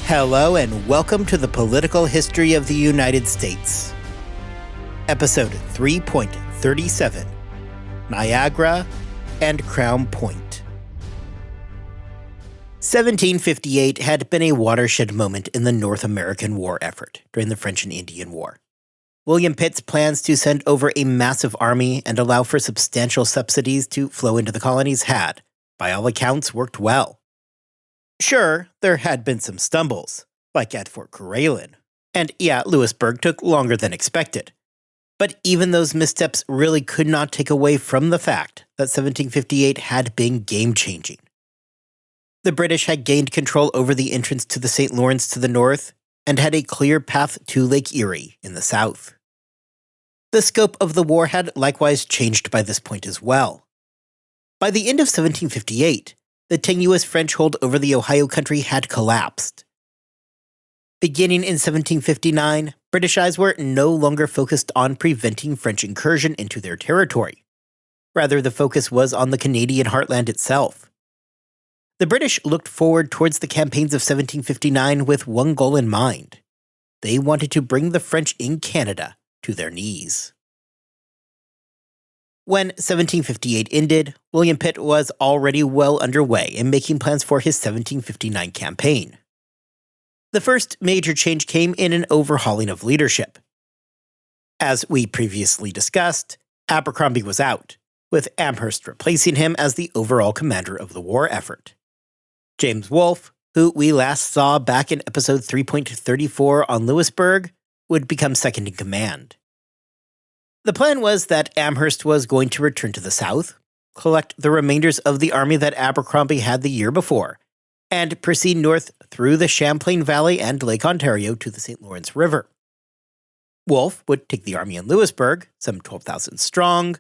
Hello and welcome to the Political History of the United States. Episode 3.37, Niagara and Crown Point. 1758 had been a watershed moment in the North American war effort during the French and Indian War. William Pitt's plans to send over a massive army and allow for substantial subsidies to flow into the colonies had, by all accounts, worked well. Sure, there had been some stumbles, like at Fort Coralin, and Louisburg took longer than expected. But even those missteps really could not take away from the fact that 1758 had been game-changing. The British had gained control over the entrance to the St. Lawrence to the north, and had a clear path to Lake Erie in the south. The scope of the war had likewise changed by this point as well. By the end of 1758, the tenuous French hold over the Ohio country had collapsed. Beginning in 1759, British eyes were no longer focused on preventing French incursion into their territory. Rather, the focus was on the Canadian heartland itself. The British looked forward towards the campaigns of 1759 with one goal in mind. They wanted to bring the French in Canada to their knees. When 1758 ended, William Pitt was already well underway in making plans for his 1759 campaign. The first major change came in an overhauling of leadership. As we previously discussed, Abercrombie was out, with Amherst replacing him as the overall commander of the war effort. James Wolfe, who we last saw back in episode 3.34 on Louisburg, would become second in command. The plan was that Amherst was going to return to the south, collect the remainders of the army that Abercrombie had the year before, and proceed north through the Champlain Valley and Lake Ontario to the St. Lawrence River. Wolfe would take the army in Louisburg, some 12,000 strong,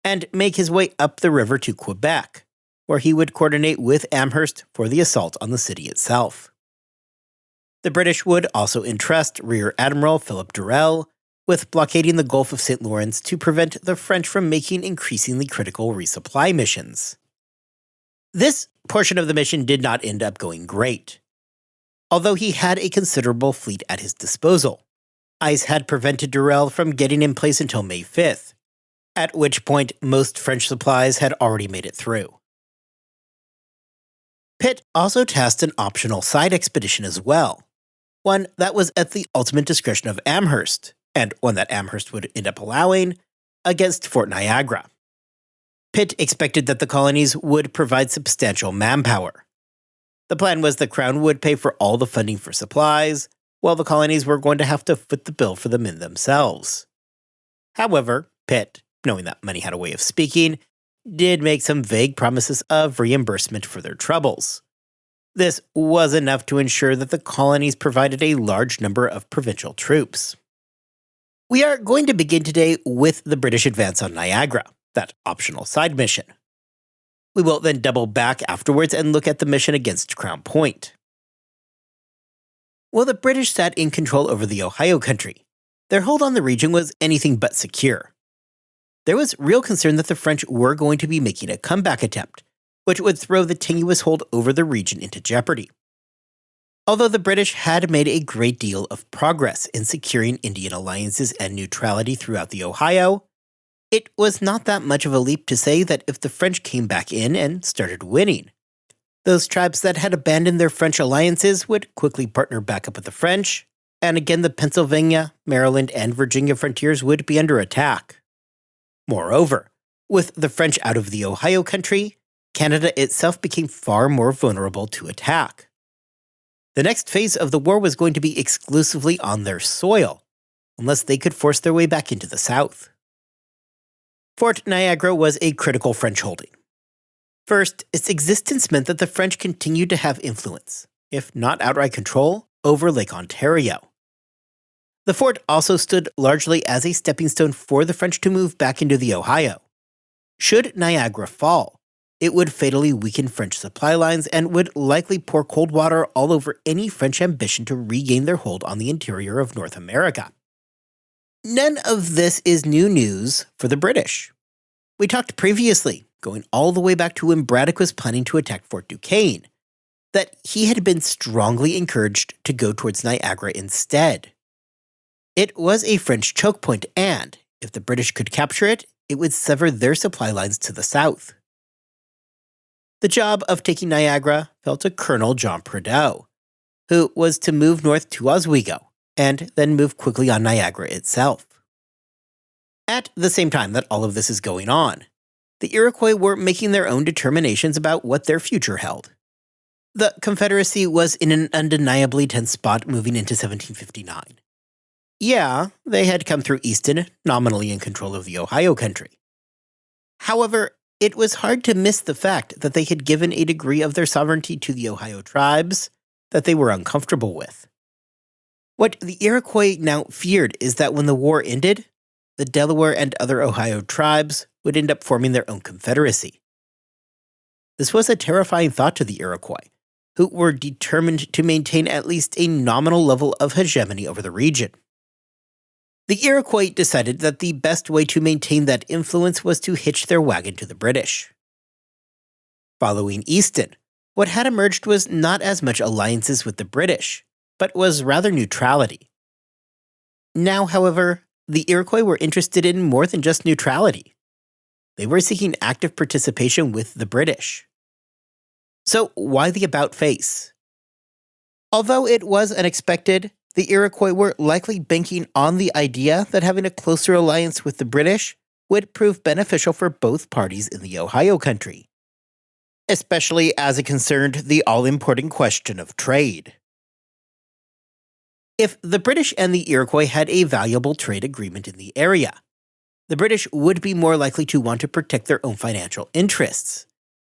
and make his way up the river to Quebec, where he would coordinate with Amherst for the assault on the city itself. The British would also entrust Rear Admiral Philip Durell with blockading the Gulf of St. Lawrence to prevent the French from making increasingly critical resupply missions. This portion of the mission did not end up going great. Although he had a considerable fleet at his disposal, ice had prevented Durell from getting in place until May 5th, at which point most French supplies had already made it through. Pitt also tasked an optional side expedition as well, one that was at the ultimate discretion of Amherst, and one that Amherst would end up allowing, against Fort Niagara. Pitt expected that the colonies would provide substantial manpower. The plan was the Crown would pay for all the funding for supplies, while the colonies were going to have to foot the bill for the men themselves. However, Pitt, knowing that money had a way of speaking, did make some vague promises of reimbursement for their troubles. This was enough to ensure that the colonies provided a large number of provincial troops. We are going to begin today with the British advance on Niagara, that optional side mission. We will then double back afterwards and look at the mission against Crown Point. While the British sat in control over the Ohio country, their hold on the region was anything but secure. There was real concern that the French were going to be making a comeback attempt, which would throw the tenuous hold over the region into jeopardy. Although the British had made a great deal of progress in securing Indian alliances and neutrality throughout the Ohio, it was not that much of a leap to say that if the French came back in and started winning, those tribes that had abandoned their French alliances would quickly partner back up with the French, and again the Pennsylvania, Maryland, and Virginia frontiers would be under attack. Moreover, with the French out of the Ohio country, Canada itself became far more vulnerable to attack. The next phase of the war was going to be exclusively on their soil, unless they could force their way back into the south. Fort Niagara was a critical French holding. First, its existence meant that the French continued to have influence, if not outright control, over Lake Ontario. The fort also stood largely as a stepping stone for the French to move back into the Ohio. Should Niagara fall, it would fatally weaken French supply lines and would likely pour cold water all over any French ambition to regain their hold on the interior of North America. None of this is new news for the British. We talked previously, going all the way back to when Braddock was planning to attack Fort Duquesne, that he had been strongly encouraged to go towards Niagara instead. It was a French choke point, and if the British could capture it, it would sever their supply lines to the south. The job of taking Niagara fell to Colonel John Prideaux, who was to move north to Oswego and then move quickly on Niagara itself. At the same time that all of this is going on, the Iroquois were making their own determinations about what their future held. The Confederacy was in an undeniably tense spot moving into 1759. Yeah, they had come through Easton, nominally in control of the Ohio country. However, it was hard to miss the fact that they had given a degree of their sovereignty to the Ohio tribes that they were uncomfortable with. What the Iroquois now feared is that when the war ended, the Delaware and other Ohio tribes would end up forming their own confederacy. This was a terrifying thought to the Iroquois, who were determined to maintain at least a nominal level of hegemony over the region. The Iroquois decided that the best way to maintain that influence was to hitch their wagon to the British. Following Easton, what had emerged was not as much alliances with the British, but was rather neutrality. Now, however, the Iroquois were interested in more than just neutrality. They were seeking active participation with the British. So why the about-face? Although it was unexpected, the Iroquois were likely banking on the idea that having a closer alliance with the British would prove beneficial for both parties in the Ohio country, especially as it concerned the all-important question of trade. If the British and the Iroquois had a valuable trade agreement in the area, the British would be more likely to want to protect their own financial interests,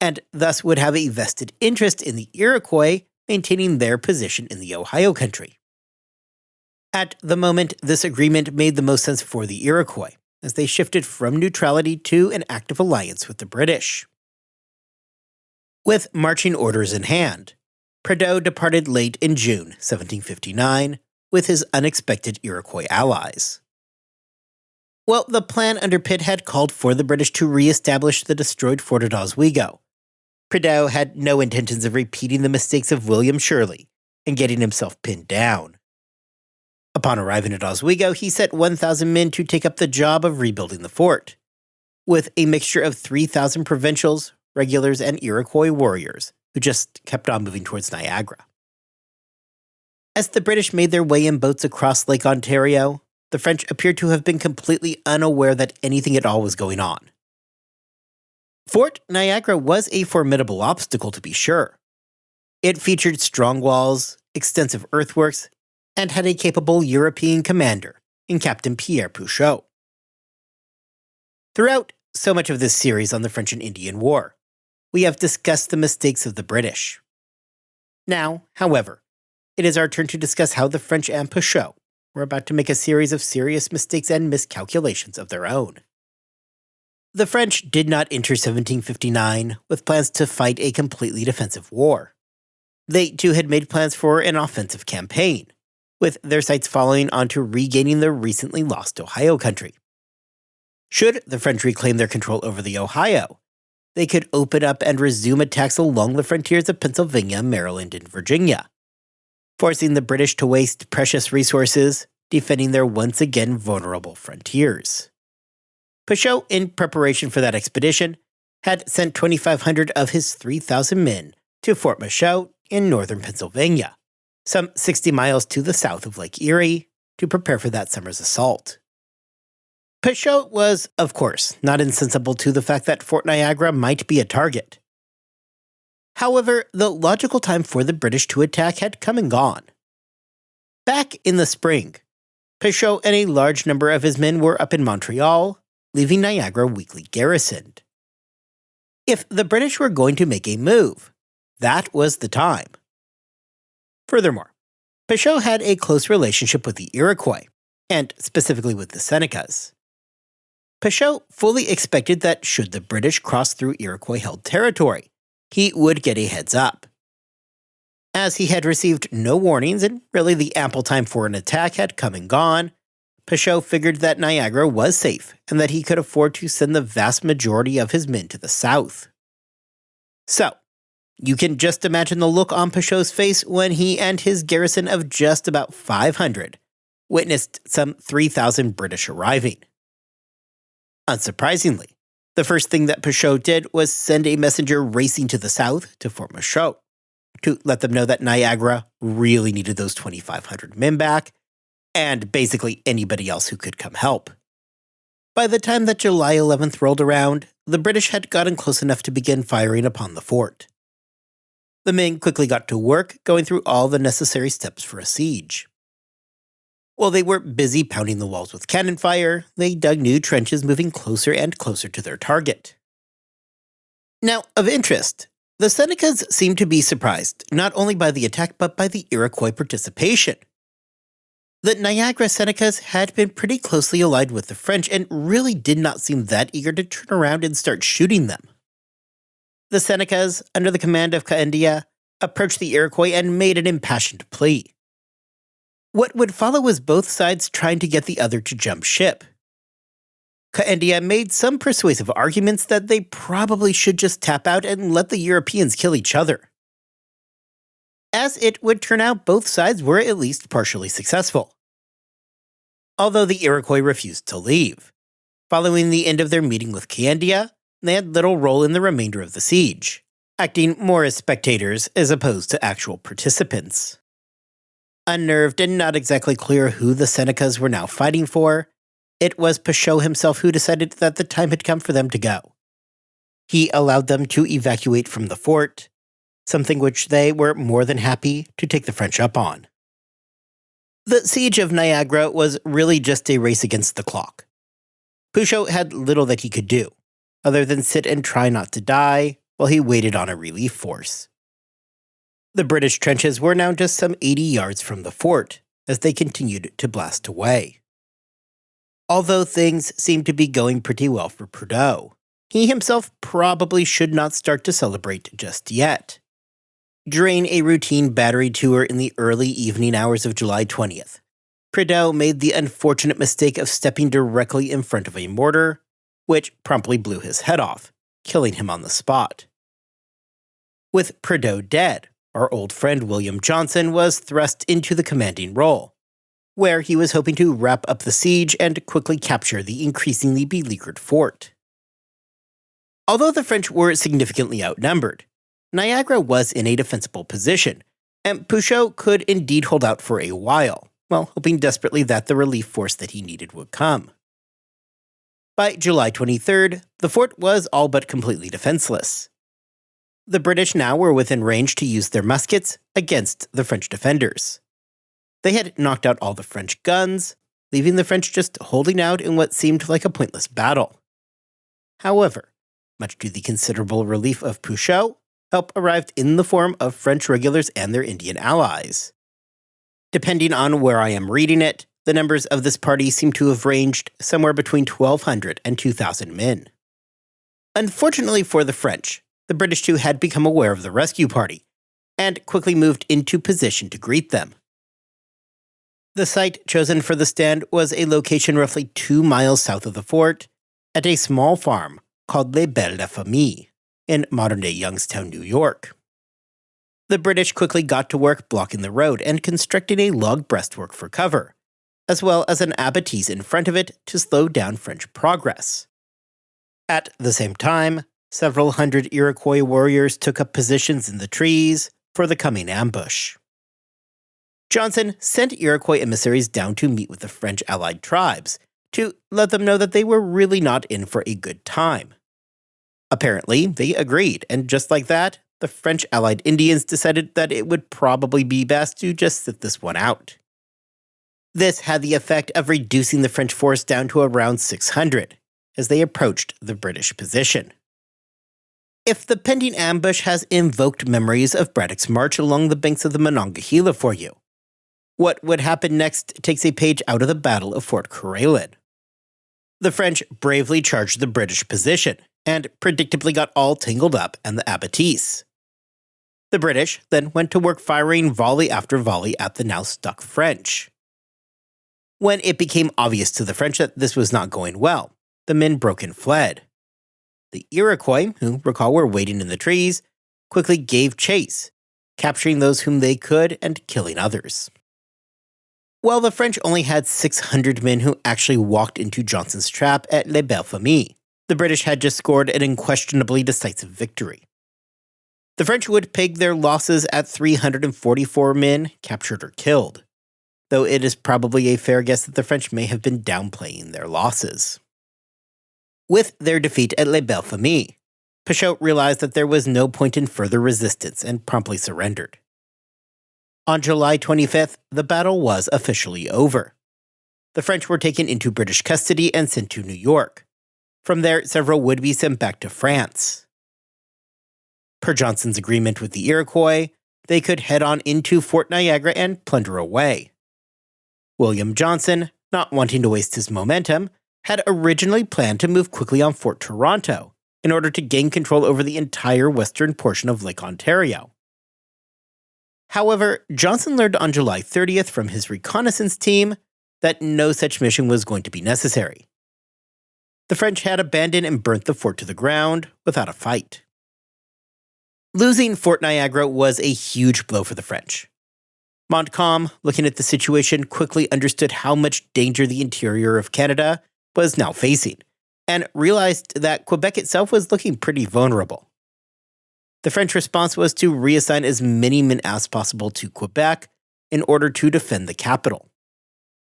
and thus would have a vested interest in the Iroquois maintaining their position in the Ohio country. At the moment, this agreement made the most sense for the Iroquois, as they shifted from neutrality to an active alliance with the British. With marching orders in hand, Prideaux departed late in June 1759 with his unexpected Iroquois allies. Well, the plan under Pitt had called for the British to re-establish the destroyed fort at Oswego. Prideaux had no intentions of repeating the mistakes of William Shirley and getting himself pinned down. Upon arriving at Oswego, he set 1,000 men to take up the job of rebuilding the fort, with a mixture of 3,000 provincials, regulars, and Iroquois warriors, who just kept on moving towards Niagara. As the British made their way in boats across Lake Ontario, the French appeared to have been completely unaware that anything at all was going on. Fort Niagara was a formidable obstacle, to be sure. It featured strong walls, extensive earthworks, and had a capable European commander in Captain Pierre Pouchot. Throughout so much of this series on the French and Indian War, we have discussed the mistakes of the British. Now, however, it is our turn to discuss how the French and Pouchot were about to make a series of serious mistakes and miscalculations of their own. The French did not enter 1759 with plans to fight a completely defensive war. They too had made plans for an offensive campaign, with their sights falling onto regaining the recently lost Ohio country. Should the French reclaim their control over the Ohio, they could open up and resume attacks along the frontiers of Pennsylvania, Maryland, and Virginia, forcing the British to waste precious resources defending their once again vulnerable frontiers. Pouchot, in preparation for that expedition, had sent 2,500 of his 3,000 men to Fort Michaud in northern Pennsylvania, some 60 miles to the south of Lake Erie, to prepare for that summer's assault. Pouchot was, of course, not insensible to the fact that Fort Niagara might be a target. However, the logical time for the British to attack had come and gone. Back in the spring, Pouchot and a large number of his men were up in Montreal, leaving Niagara weakly garrisoned. If the British were going to make a move, that was the time. Furthermore, Pouchot had a close relationship with the Iroquois, and specifically with the Senecas. Pouchot fully expected that should the British cross through Iroquois-held territory, he would get a heads up. As he had received no warnings and really the ample time for an attack had come and gone, Pouchot figured that Niagara was safe and that he could afford to send the vast majority of his men to the south. So, You can just imagine the look on Peugeot's face when he and his garrison of just about 500 witnessed some 3,000 British arriving. Unsurprisingly, the first thing that Peugeot did was send a messenger racing to the south to Fort Michaud to let them know that Niagara really needed those 2,500 men back, and basically anybody else who could come help. By the time that July 11th rolled around, the British had gotten close enough to begin firing upon the fort. The men quickly got to work, going through all the necessary steps for a siege. While they were busy pounding the walls with cannon fire, they dug new trenches, moving closer and closer to their target. Now, of interest, the Senecas seemed to be surprised not only by the attack but by the Iroquois participation. The Niagara Senecas had been pretty closely allied with the French and really did not seem that eager to turn around and start shooting them. The Senecas, under the command of Caendia, approached the Iroquois and made an impassioned plea. What would follow was both sides trying to get the other to jump ship. Caendia made some persuasive arguments that they probably should just tap out and let the Europeans kill each other. As it would turn out, both sides were at least partially successful, although the Iroquois refused to leave. Following the end of their meeting with Caendia, they had little role in the remainder of the siege, acting more as spectators as opposed to actual participants. Unnerved and not exactly clear who the Senecas were now fighting for, it was Peugeot himself who decided that the time had come for them to go. He allowed them to evacuate from the fort, something which they were more than happy to take the French up on. The siege of Niagara was really just a race against the clock. Peugeot had little that he could do, other than sit and try not to die while he waited on a relief force. The British trenches were now just some 80 yards from the fort as they continued to blast away. Although things seemed to be going pretty well for Prideaux, he himself probably should not start to celebrate just yet. During a routine battery tour in the early evening hours of July 20th, Prideaux made the unfortunate mistake of stepping directly in front of a mortar, which promptly blew his head off, killing him on the spot. With Prideaux dead, our old friend William Johnson was thrust into the commanding role, where he was hoping to wrap up the siege and quickly capture the increasingly beleaguered fort. Although the French were significantly outnumbered, Niagara was in a defensible position, and Peugeot could indeed hold out for a while, while hoping desperately that the relief force that he needed would come. By July 23rd, the fort was all but completely defenseless. The British now were within range to use their muskets against the French defenders. They had knocked out all the French guns, leaving the French just holding out in what seemed like a pointless battle. However, much to the considerable relief of Peugeot, help arrived in the form of French regulars and their Indian allies. Depending on where I am reading it, the numbers of this party seem to have ranged somewhere between 1,200 and 2,000 men. Unfortunately for the French, the British too had become aware of the rescue party, and quickly moved into position to greet them. The site chosen for the stand was a location roughly 2 miles south of the fort, at a small farm called Les Belles de Famille, in modern-day Youngstown, New York. The British quickly got to work blocking the road and constructing a log breastwork for cover, as well as an abattis in front of it to slow down French progress. At the same time, several hundred Iroquois warriors took up positions in the trees for the coming ambush. Johnson sent Iroquois emissaries down to meet with the French allied tribes to let them know that they were really not in for a good time. Apparently, they agreed, and just like that, the French allied Indians decided that it would probably be best to just sit this one out. This had the effect of reducing the French force down to around 600 as they approached the British position. If the pending ambush has invoked memories of Braddock's march along the banks of the Monongahela for you, what would happen next takes a page out of the Battle of Fort Carillon. The French bravely charged the British position, and predictably got all tangled up in the abattis. The British then went to work firing volley after volley at the now stuck French. When it became obvious to the French that this was not going well, the men broke and fled. The Iroquois, who recall were waiting in the trees, quickly gave chase, capturing those whom they could and killing others. While the French only had 600 men who actually walked into Johnson's trap at Les Belles Familles, the British had just scored an unquestionably decisive victory. The French would peg their losses at 344 men captured or killed, though it is probably a fair guess that the French may have been downplaying their losses. With their defeat at Les Belles Familles, Pichot realized that there was no point in further resistance and promptly surrendered. On July 25th, the battle was officially over. The French were taken into British custody and sent to New York. From there, several would be sent back to France. Per Johnson's agreement with the Iroquois, they could head on into Fort Niagara and plunder away. William Johnson, not wanting to waste his momentum, had originally planned to move quickly on Fort Toronto in order to gain control over the entire western portion of Lake Ontario. However, Johnson learned on July 30th from his reconnaissance team that no such mission was going to be necessary. The French had abandoned and burnt the fort to the ground without a fight. Losing Fort Niagara was a huge blow for the French. Montcalm, looking at the situation, quickly understood how much danger the interior of Canada was now facing, and realized that Quebec itself was looking pretty vulnerable. The French response was to reassign as many men as possible to Quebec in order to defend the capital.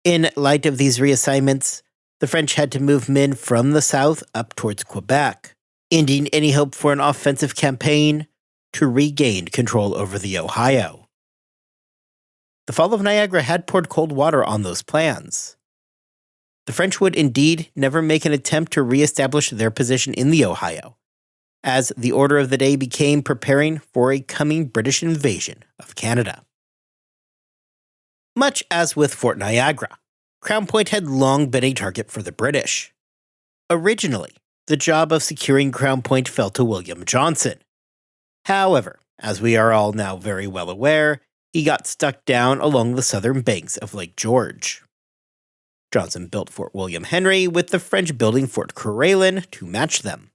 In light of these reassignments, the French had to move men from the south up towards Quebec, ending any hope for an offensive campaign to regain control over the Ohio. The fall of Niagara had poured cold water on those plans. The French would indeed never make an attempt to reestablish their position in the Ohio, as the order of the day became preparing for a coming British invasion of Canada. Much as with Fort Niagara, Crown Point had long been a target for the British. Originally, the job of securing Crown Point fell to William Johnson. However, as we are all now very well aware, he got stuck down along the southern banks of Lake George. Johnson built Fort William Henry, with the French building Fort Coeur d'Alene to match them.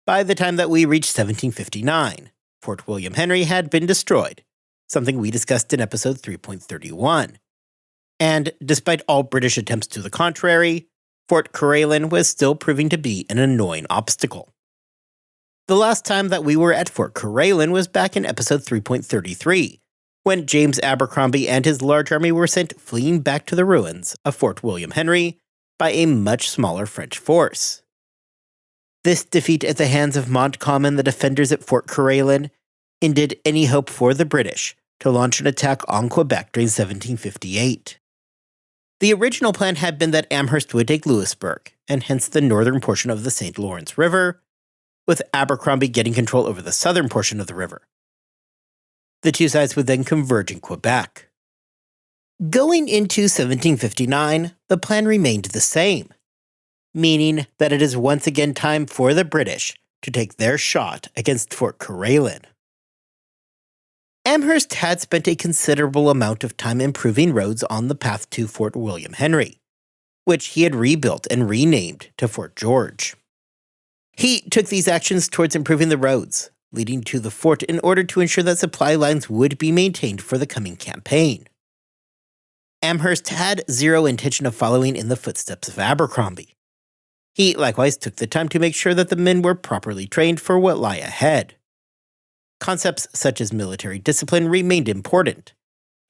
By the time that we reached 1759, Fort William Henry had been destroyed, something we discussed in episode 3.31. And despite all British attempts to the contrary, Fort Coeur d'Alene was still proving to be an annoying obstacle. The last time that we were at Fort Coeur d'Alene was back in episode 3.33, when James Abercrombie and his large army were sent fleeing back to the ruins of Fort William Henry by a much smaller French force. This defeat at the hands of Montcalm and the defenders at Fort Coeur d'Alene ended any hope for the British to launch an attack on Quebec during 1758. The original plan had been that Amherst would take Louisbourg, and hence the northern portion of the St. Lawrence River, with Abercrombie getting control over the southern portion of the river. The two sides would then converge in Quebec. Going into 1759, the plan remained the same, meaning that it is once again time for the British to take their shot against Fort Coeur d'Alene. Amherst had spent a considerable amount of time improving roads on the path to Fort William Henry, which he had rebuilt and renamed to Fort George. He took these actions towards improving the roads leading to the fort in order to ensure that supply lines would be maintained for the coming campaign. Amherst had zero intention of following in the footsteps of Abercrombie. He likewise took the time to make sure that the men were properly trained for what lay ahead. Concepts such as military discipline remained important.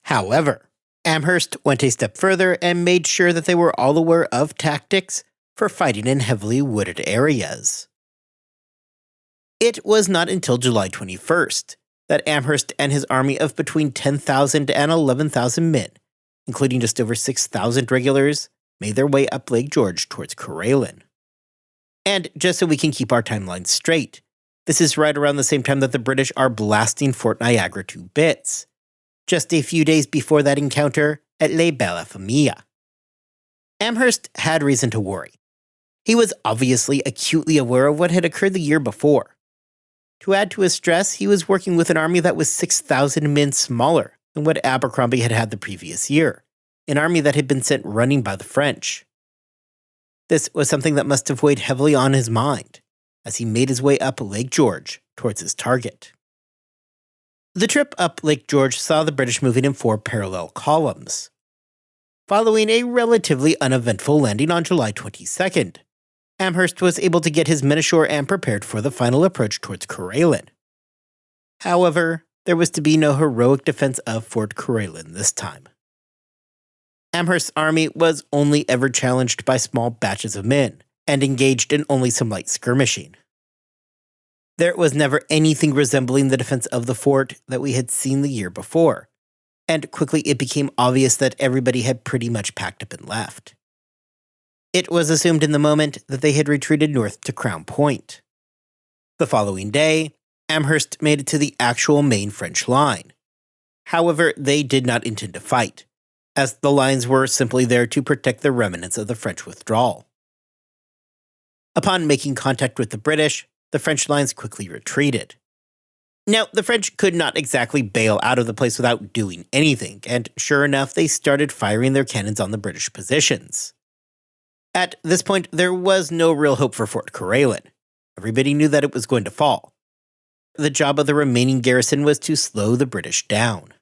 However, Amherst went a step further and made sure that they were all aware of tactics for fighting in heavily wooded areas. It was not until July 21st that Amherst and his army of between 10,000 and 11,000 men, including just over 6,000 regulars, made their way up Lake George towards Coeur d'Alene. And just so we can keep our timelines straight, this is right around the same time that the British are blasting Fort Niagara to bits, just a few days before that encounter at Les Belles Familles. Amherst had reason to worry. He was obviously acutely aware of what had occurred the year before. To add to his stress, he was working with an army that was 6,000 men smaller than what Abercrombie had had the previous year, an army that had been sent running by the French. This was something that must have weighed heavily on his mind as he made his way up Lake George towards his target. The trip up Lake George saw the British moving in 4 parallel columns. Following a relatively uneventful landing on July 22nd, Amherst was able to get his men ashore and prepared for the final approach towards Coralin. However, there was to be no heroic defense of Fort Coralin this time. Amherst's army was only ever challenged by small batches of men and engaged in only some light skirmishing. There was never anything resembling the defense of the fort that we had seen the year before, and quickly it became obvious that everybody had pretty much packed up and left. It was assumed in the moment that they had retreated north to Crown Point. The following day, Amherst made it to the actual main French line. However, they did not intend to fight, as the lines were simply there to protect the remnants of the French withdrawal. Upon making contact with the British, the French lines quickly retreated. Now, the French could not exactly bail out of the place without doing anything, and sure enough, they started firing their cannons on the British positions. At this point, there was no real hope for Fort Coralin. Everybody knew that it was going to fall. The job of the remaining garrison was to slow the British down.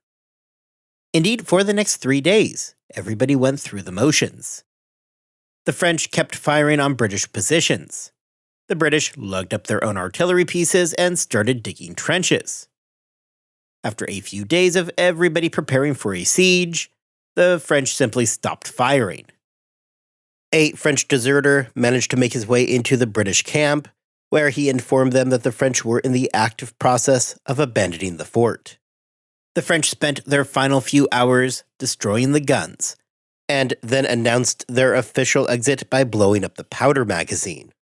Indeed, for the next 3 days, everybody went through the motions. The French kept firing on British positions. The British lugged up their own artillery pieces and started digging trenches. After a few days of everybody preparing for a siege, the French simply stopped firing. A French deserter managed to make his way into the British camp, where he informed them that the French were in the active process of abandoning the fort. The French spent their final few hours destroying the guns, and then announced their official exit by blowing up the powder magazine,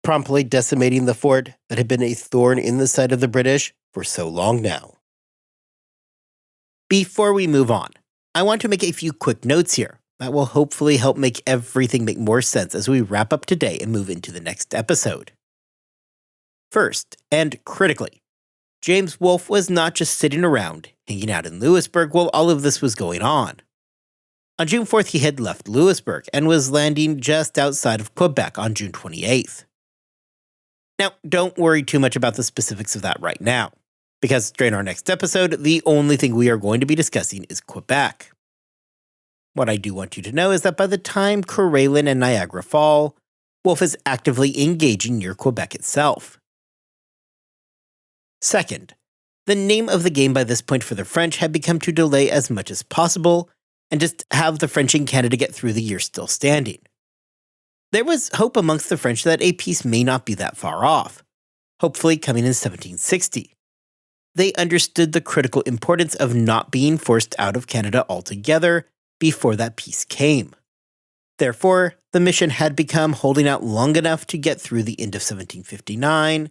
promptly decimating the fort that had been a thorn in the side of the British for so long now. Before we move on, I want to make a few quick notes here that will hopefully help make everything make more sense as we wrap up today and move into the next episode. First, and critically, James Wolfe was not just sitting around, hanging out in Louisbourg while all of this was going on. On June 4th, he had left Louisbourg and was landing just outside of Quebec on June 28th. Now, don't worry too much about the specifics of that right now, because during our next episode, the only thing we are going to be discussing is Quebec. What I do want you to know is that by the time Coralin and Niagara fall, Wolfe is actively engaging near Quebec itself. Second, the name of the game by this point for the French had become to delay as much as possible and just have the French in Canada get through the year still standing. There was hope amongst the French that a peace may not be that far off, hopefully coming in 1760. They understood the critical importance of not being forced out of Canada altogether before that peace came. Therefore, the mission had become holding out long enough to get through the end of 1759,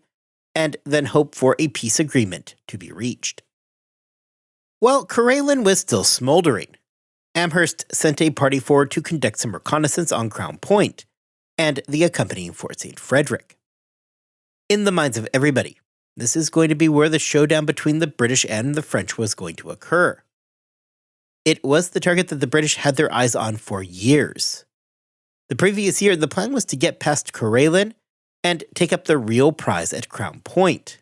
and then hope for a peace agreement to be reached. While Coralin was still smoldering, Amherst sent a party forward to conduct some reconnaissance on Crown Point and the accompanying Fort St. Frederick. In the minds of everybody, this is going to be where the showdown between the British and the French was going to occur. It was the target that the British had their eyes on for years. The previous year, the plan was to get past Coralin and take up the real prize at Crown Point.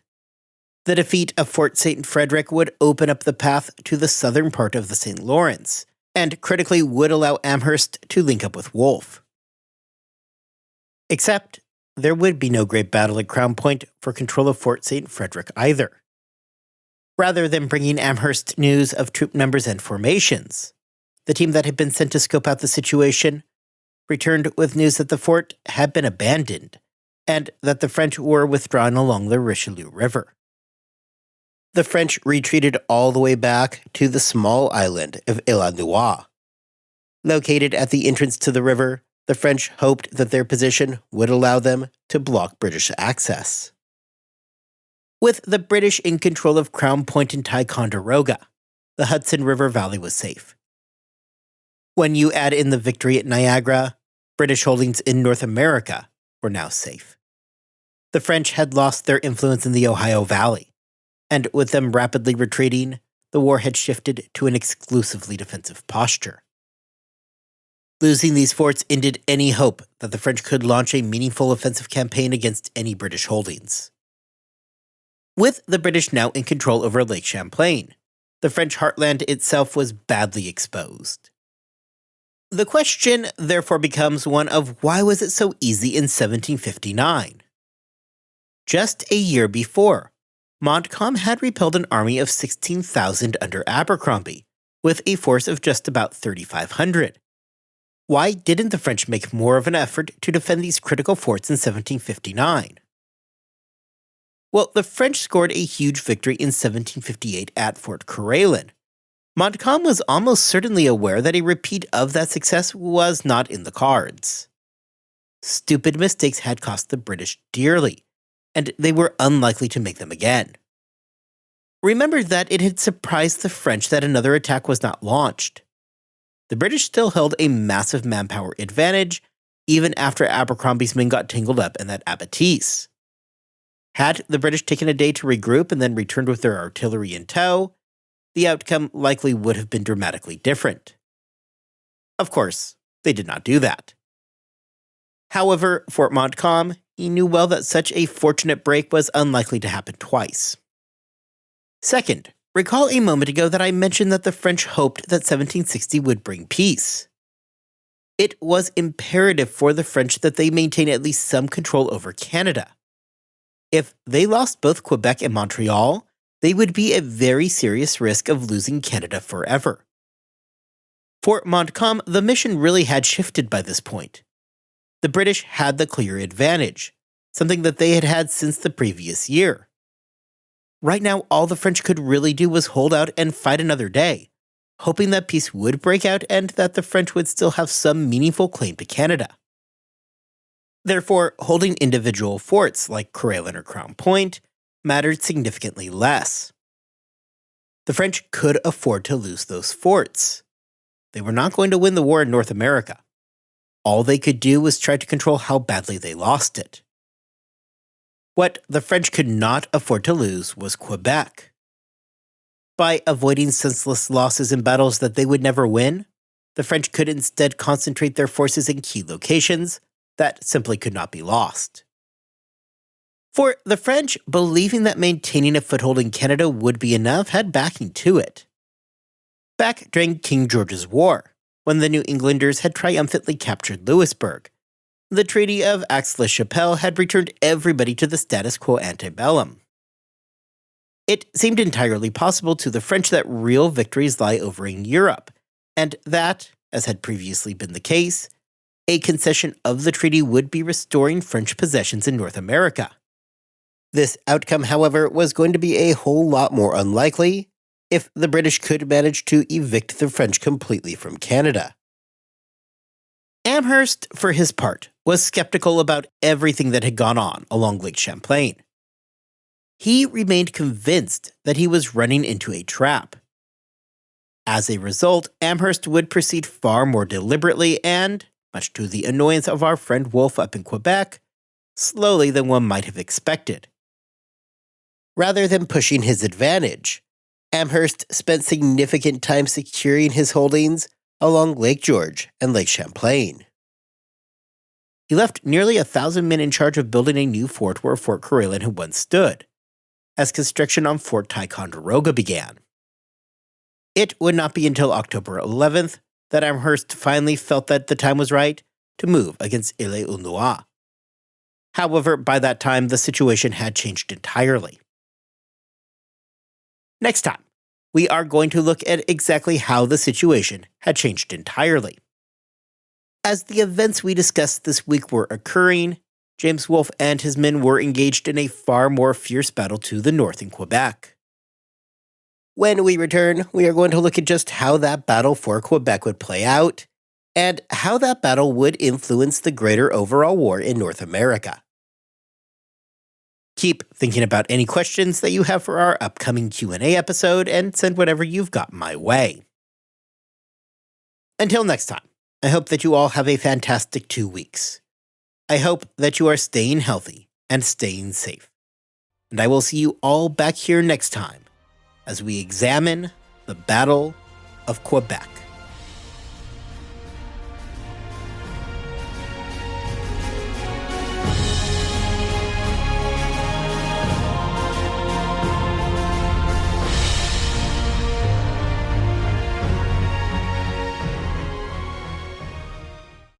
The defeat of Fort St. Frederick would open up the path to the southern part of the St. Lawrence, and critically would allow Amherst to link up with Wolfe. Except, there would be no great battle at Crown Point for control of Fort St. Frederick either. Rather than bringing Amherst news of troop numbers and formations, the team that had been sent to scope out the situation returned with news that the fort had been abandoned and that the French were withdrawn along the Richelieu River. The French retreated all the way back to the small island of Île-à-Noix. Located at the entrance to the river, the French hoped that their position would allow them to block British access. With the British in control of Crown Point and Ticonderoga, the Hudson River Valley was safe. When you add in the victory at Niagara, British holdings in North America were now safe. The French had lost their influence in the Ohio Valley, and with them rapidly retreating, the war had shifted to an exclusively defensive posture. Losing these forts ended any hope that the French could launch a meaningful offensive campaign against any British holdings. With the British now in control over Lake Champlain, the French heartland itself was badly exposed. The question therefore becomes one of why was it so easy in 1759? Just a year before, Montcalm had repelled an army of 16,000 under Abercrombie, with a force of just about 3,500. Why didn't the French make more of an effort to defend these critical forts in 1759? Well, the French scored a huge victory in 1758 at Fort Carillon. Montcalm was almost certainly aware that a repeat of that success was not in the cards. Stupid mistakes had cost the British dearly, and they were unlikely to make them again. Remember that it had surprised the French that another attack was not launched. The British still held a massive manpower advantage, even after Abercrombie's men got tangled up in that abattis. Had the British taken a day to regroup and then returned with their artillery in tow, the outcome likely would have been dramatically different. Of course, they did not do that. However, for Montcalm, he knew well that such a fortunate break was unlikely to happen twice. Second, recall a moment ago that I mentioned that the French hoped that 1760 would bring peace. It was imperative for the French that they maintain at least some control over Canada. If they lost both Quebec and Montreal, they would be at very serious risk of losing Canada forever. For Montcalm, the mission really had shifted by this point. The British had the clear advantage, something that they had had since the previous year. Right now, all the French could really do was hold out and fight another day, hoping that peace would break out and that the French would still have some meaningful claim to Canada. Therefore, holding individual forts like Carillon or Crown Point mattered significantly less. The French could afford to lose those forts. They were not going to win the war in North America. All they could do was try to control how badly they lost it. What the French could not afford to lose was Quebec. By avoiding senseless losses in battles that they would never win, the French could instead concentrate their forces in key locations that simply could not be lost. For the French, believing that maintaining a foothold in Canada would be enough had backing to it. Back during King George's War, when the New Englanders had triumphantly captured Louisbourg, the Treaty of Aix-la-Chapelle had returned everybody to the status quo ante bellum. It seemed entirely possible to the French that real victories lie over in Europe, and that, as had previously been the case, a concession of the treaty would be restoring French possessions in North America. This outcome, however, was going to be a whole lot more unlikely if the British could manage to evict the French completely from Canada. Amherst, for his part, was skeptical about everything that had gone on along Lake Champlain. He remained convinced that he was running into a trap. As a result, Amherst would proceed far more deliberately and, much to the annoyance of our friend Wolfe up in Quebec, slowly than one might have expected. Rather than pushing his advantage, Amherst spent significant time securing his holdings along Lake George and Lake Champlain. He left nearly 1,000 men in charge of building a new fort where Fort Carillon had once stood, as construction on Fort Ticonderoga began. It would not be until October 11th that Amherst finally felt that the time was right to move against Ile-aux-Noix. However, by that time, the situation had changed entirely. Next time, we are going to look at exactly how the situation had changed entirely. As the events we discussed this week were occurring, James Wolfe and his men were engaged in a far more fierce battle to the north in Quebec. When we return, we are going to look at just how that battle for Quebec would play out, and how that battle would influence the greater overall war in North America. Keep thinking about any questions that you have for our upcoming Q&A episode, and send whatever you've got my way. Until next time, I hope that you all have a fantastic 2 weeks. I hope that you are staying healthy and staying safe. And I will see you all back here next time as we examine the Battle of Quebec.